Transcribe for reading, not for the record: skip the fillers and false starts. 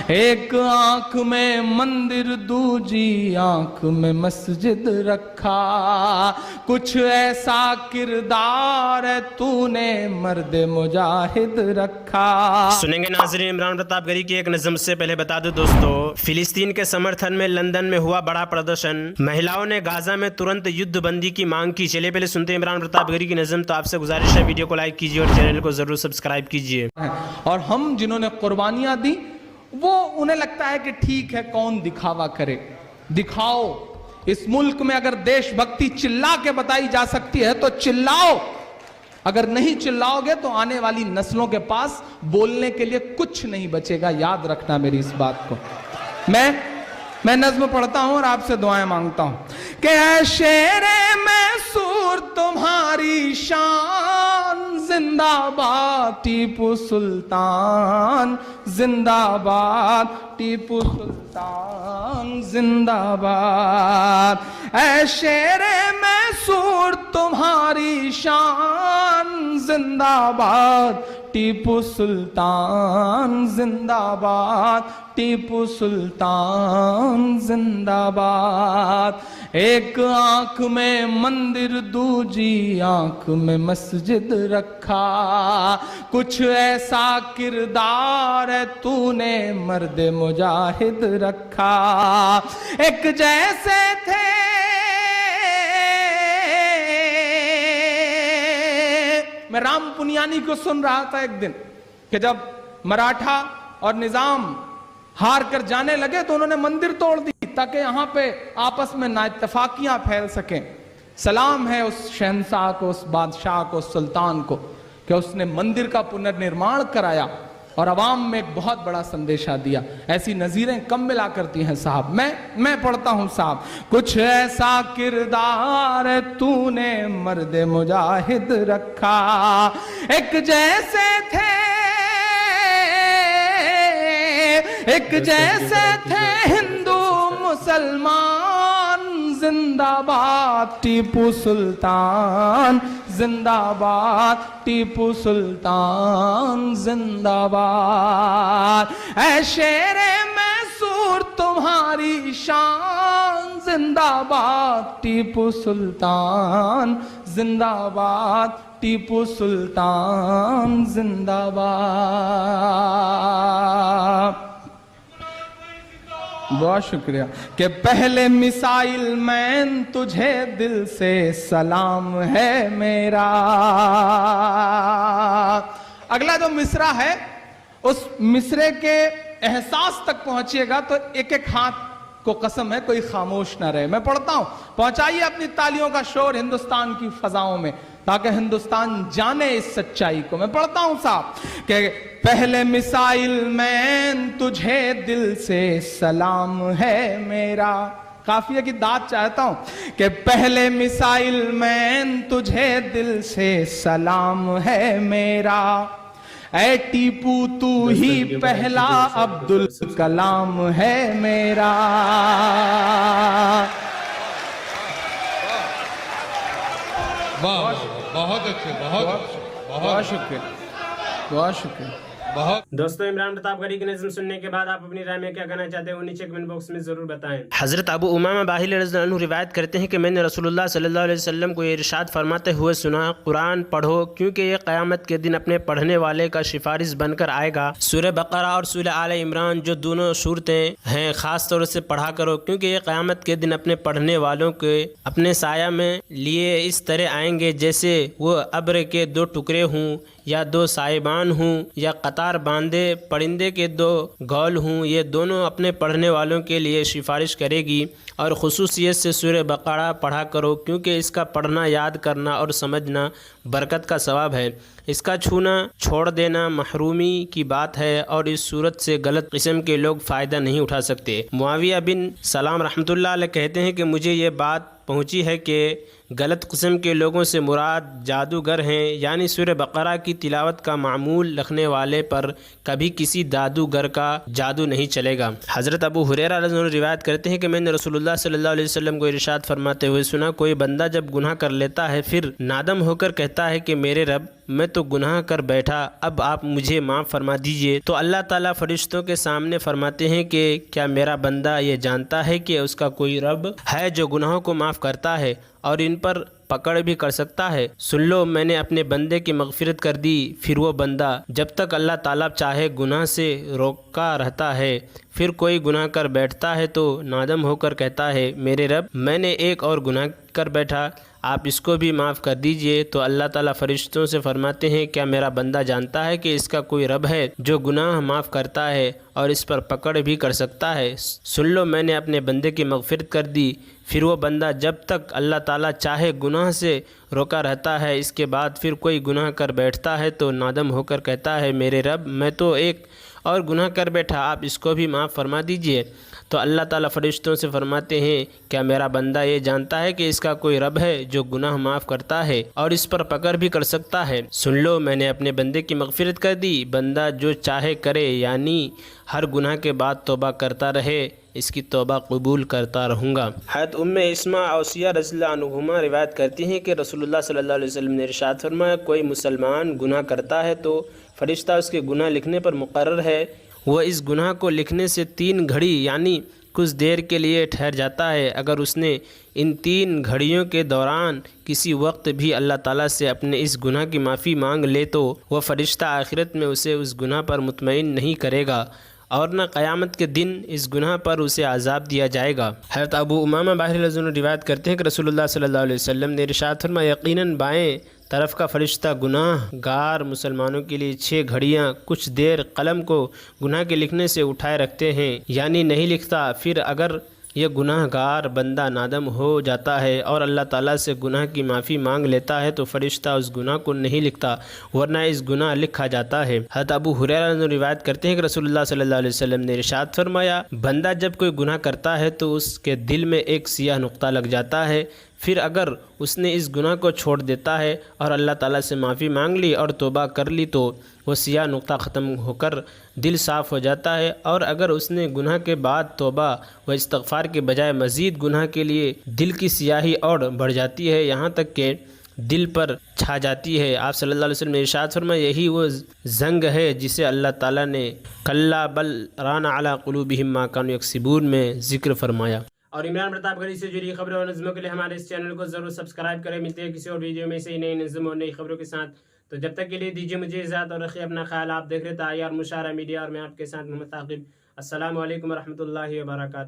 ایک آنکھ میں مندر دوجی آنکھ میں مسجد رکھا، کچھ ایسا کردار ہے تو نے مرد مجاہد رکھا۔ سنیں گے ناظرین عمران پرتاپ گری کی ایک نظم سے پہلے بتا دوں دوستو، فلسطین کے سمرتھن میں لندن میں ہوا بڑا پردرشن، مہیلاؤں نے غازہ میں ترنت یدھ بندی کی مانگ کی۔ چلے پہلے سنتے ہیں عمران پرتاپ گری کی نظم۔ تو آپ سے گزارش ہے ویڈیو کو لائک کیجیے اور چینل کو ضرور سبسکرائب کیجیے۔ اور ہم جنہوں نے قربانیاں دی وہ انہیں لگتا ہے کہ ٹھیک ہے کون دکھاوا کرے، دکھاؤ۔ اس ملک میں اگر دیش بھکتی چلا کے بتائی جا سکتی ہے تو چلاؤ، اگر نہیں چلاؤ گے تو آنے والی نسلوں کے پاس بولنے کے لیے کچھ نہیں بچے گا۔ یاد رکھنا میری اس بات کو۔ میں نظم پڑھتا ہوں اور آپ سے دعائیں مانگتا ہوں کہ اے شیر میسور تمہاری شان زندہ باد ٹیپو سلطان، زندہ باد ٹیپو سلطان، زندہ باد۔ اے شیر میسور تمہاری شان زندہ باد ٹیپو سلطان، زندہ باد ٹیپو سلطان، زندہ باد۔ ایک آنکھ میں مندر دوجی آنکھ میں مسجد رکھا، کچھ ایسا کردار ہے تو نے مرد مجاہد رکھا۔ ایک جیسے تھے میں رام پنیانی کو سن رہا تھا ایک دن کہ جب مراٹھا اور نظام ہار کر جانے لگے تو انہوں نے مندر توڑ دی تاکہ یہاں پہ آپس میں نااتفاقیاں پھیل سکیں۔ سلام ہے اس شہنشاہ کو، اس بادشاہ کو، اس سلطان کو کہ اس نے مندر کا پنرنرمان کرایا اور عوام میں ایک بہت بڑا سندیشہ دیا۔ ایسی نظیریں کم ملا کرتی ہیں صاحب۔ میں پڑھتا ہوں صاحب، کچھ ایسا کردار ہے تو نے مرد مجاہد رکھا، ایک جیسے تھے ہندو مسلمان، زندہ باد ٹیپو سلطان، زندہ باد ٹیپو سلطان، زندہ باد۔ اے شیر میسور تمہاری شان زندہ باد ٹیپو سلطان، زندہ باد ٹیپو سلطان، زندہ باد۔ بہت شکریہ کہ پہلے میسائل مین تجھے دل سے سلام ہے میرا۔ اگلا جو مصرع ہے اس مصرع کے احساس تک پہنچیے گا تو ایک ایک ہاتھ کو قسم ہے کوئی خاموش نہ رہے۔ میں پڑھتا ہوں، پہنچائیے اپنی تالیوں کا شور ہندوستان کی فضاؤں میں تاکہ ہندوستان جانے اس سچائی کو۔ میں پڑھتا ہوں صاحب کہ پہلے میسائل مین تجھے دل سے سلام ہے میرا۔ قافیہ کی داد چاہتا ہوں کہ پہلے میسائل مین تجھے دل سے سلام ہے میرا۔ اے ٹیپو تو ہی پہلا عبدالکلام ہے میرا۔ بہت اچھے، بہت شکریہ، بہت شکریہ۔ دوستو عمران پرتاپ گری کی نظم سننے کے بعد آپ اپنی رائے میں کیا کہنا چاہتے ہیں وہ نیچے کمنٹ باکس میں ضرور بتائیں۔ حضرت ابو امامہ باہلی رضی اللہ عنہ روایت کرتے ہیں کہ میں نے رسول اللہ صلی اللہ علیہ وسلم کو یہ ارشاد فرماتے ہوئے سنا، قرآن پڑھو کیونکہ یہ قیامت کے دن اپنے پڑھنے والے کا سفارش بن کر آئے گا۔ سورہ بقرہ اور سورہ آل عمران جو دونوں صورتیں ہیں خاص طور سے پڑھا کرو کیونکہ یہ قیامت کے دن اپنے پڑھنے والوں کے اپنے سایہ میں لیے اس طرح آئیں گے جیسے وہ ابر کے دو ٹکڑے ہوں یا دو سائبان ہوں یا قطار باندھے پرندے کے دو گول ہوں۔ یہ دونوں اپنے پڑھنے والوں کے لیے سفارش کرے گی۔ اور خصوصیت سے سورہ بقرہ پڑھا کرو کیونکہ اس کا پڑھنا، یاد کرنا اور سمجھنا برکت کا ثواب ہے۔ اس کا چھونا چھوڑ دینا محرومی کی بات ہے اور اس صورت سے غلط قسم کے لوگ فائدہ نہیں اٹھا سکتے۔ معاویہ بن سلام رحمۃ اللہ علیہ کہتے ہیں کہ مجھے یہ بات پہنچی ہے کہ غلط قسم کے لوگوں سے مراد جادوگر ہیں، یعنی سورہ بقرہ کی تلاوت کا معمول رکھنے والے پر کبھی کسی جادوگر کا جادو نہیں چلے گا۔ حضرت ابو ہریرہ رضی اللہ عنہ روایت کرتے ہیں کہ میں نے رسول اللہ صلی اللہ علیہ وسلم کو ارشاد فرماتے ہوئے سنا، کوئی بندہ جب گناہ کر لیتا ہے پھر نادم ہو کر کہتا ہے کہ میرے رب میں تو گناہ کر بیٹھا، اب آپ مجھے معاف فرما دیجئے، تو اللہ تعالیٰ فرشتوں کے سامنے فرماتے ہیں کہ کیا میرا بندہ یہ جانتا ہے کہ اس کا کوئی رب ہے جو گناہوں کو معاف کرتا ہے اور ان پر پکڑ بھی کر سکتا ہے؟ سن لو، میں نے اپنے بندے کی مغفرت کر دی۔ پھر وہ بندہ جب تک اللہ تعالیٰ چاہے گناہ سے روکا رہتا ہے، پھر کوئی گناہ کر بیٹھتا ہے تو نادم ہو کر کہتا ہے میرے رب میں نے ایک اور گناہ کر بیٹھا، آپ اس کو بھی معاف کر دیجئے، تو اللہ تعالیٰ فرشتوں سے فرماتے ہیں کیا میرا بندہ جانتا ہے کہ اس کا کوئی رب ہے جو گناہ معاف کرتا ہے اور اس پر پکڑ بھی کر سکتا ہے؟ سن لو، میں نے اپنے بندے کی مغفرت کر دی۔ پھر وہ بندہ جب تک اللہ تعالیٰ چاہے گناہ سے روکا رہتا ہے، اس کے بعد پھر کوئی گناہ کر بیٹھتا ہے تو نادم ہو کر کہتا ہے میرے رب میں تو ایک اور گناہ کر بیٹھا، آپ اس کو بھی معاف فرما دیجئے، تو اللہ تعالیٰ فرشتوں سے فرماتے ہیں کیا میرا بندہ یہ جانتا ہے کہ اس کا کوئی رب ہے جو گناہ معاف کرتا ہے اور اس پر پکڑ بھی کر سکتا ہے؟ سن لو، میں نے اپنے بندے کی مغفرت کر دی، بندہ جو چاہے کرے، یعنی ہر گناہ کے بعد توبہ کرتا رہے، اس کی توبہ قبول کرتا رہوں گا۔ حضرت ام اسماء اوسیہ رضی اللہ عنہما روایت کرتی ہیں کہ رسول اللہ صلی اللہ علیہ وسلم نے ارشاد فرمایا کوئی مسلمان گناہ کرتا ہے تو فرشتہ اس کے گناہ لکھنے پر مقرر ہے، وہ اس گناہ کو لکھنے سے 3 گھڑی یعنی کچھ دیر کے لیے ٹھہر جاتا ہے، اگر اس نے ان 3 گھڑیوں کے دوران کسی وقت بھی اللہ تعالیٰ سے اپنے اس گناہ کی معافی مانگ لے تو وہ فرشتہ آخرت میں اسے اس گناہ پر مطمئن نہیں کرے گا اور نہ قیامت کے دن اس گناہ پر اسے عذاب دیا جائے گا۔ حضرت ابو امامہ باہلی رضی اللہ عنہ روایت کرتے ہیں کہ رسول اللہ صلی اللہ علیہ وسلم نے ارشاد فرمایا یقیناً بائیں طرف کا فرشتہ گناہ گار مسلمانوں کے لیے 6 گھڑیاں کچھ دیر قلم کو گناہ کے لکھنے سے اٹھائے رکھتے ہیں، یعنی نہیں لکھتا، پھر اگر یہ گناہ گار بندہ نادم ہو جاتا ہے اور اللہ تعالیٰ سے گناہ کی معافی مانگ لیتا ہے تو فرشتہ اس گناہ کو نہیں لکھتا ورنہ اس گناہ لکھا جاتا ہے۔ حضرت ابو ہریرہ روایت کرتے ہیں کہ رسول اللہ صلی اللہ علیہ وسلم نے ارشاد فرمایا بندہ جب کوئی گناہ کرتا ہے تو اس کے دل میں ایک سیاہ نقطہ لگ جاتا ہے، پھر اگر اس نے اس گناہ کو چھوڑ دیتا ہے اور اللہ تعالیٰ سے معافی مانگ لی اور توبہ کر لی تو وہ سیاہ نقطہ ختم ہو کر دل صاف ہو جاتا ہے، اور اگر اس نے گناہ کے بعد توبہ و استغفار کے بجائے مزید گناہ کے لیے دل کی سیاہی اور بڑھ جاتی ہے یہاں تک کہ دل پر چھا جاتی ہے۔ آپ صلی اللہ علیہ وسلم نے ارشاد فرمایا یہی وہ زنگ ہے جسے اللہ تعالیٰ نے کلا بل ران علی قلوبہم ما کانوا یکسبون میں ذکر فرمایا۔ اور عمران پرتاپ گڑھی سے جڑی خبروں اور نظموں کے لیے ہمارے اس چینل کو ضرور سبسکرائب کریں۔ ملتے ہیں کسی اور ویڈیو میں سے نئی نظم اور نئی خبروں کے ساتھ، تو جب تک کے لیے دیجیے مجھے اجازت اور رکھیے اپنا خیال۔ آپ دیکھ رہے تھے IR مشاہرہ میڈیا اور میں آپ کے ساتھ محمد ثاقب۔ السلام علیکم ورحمۃ اللہ وبرکاتہ۔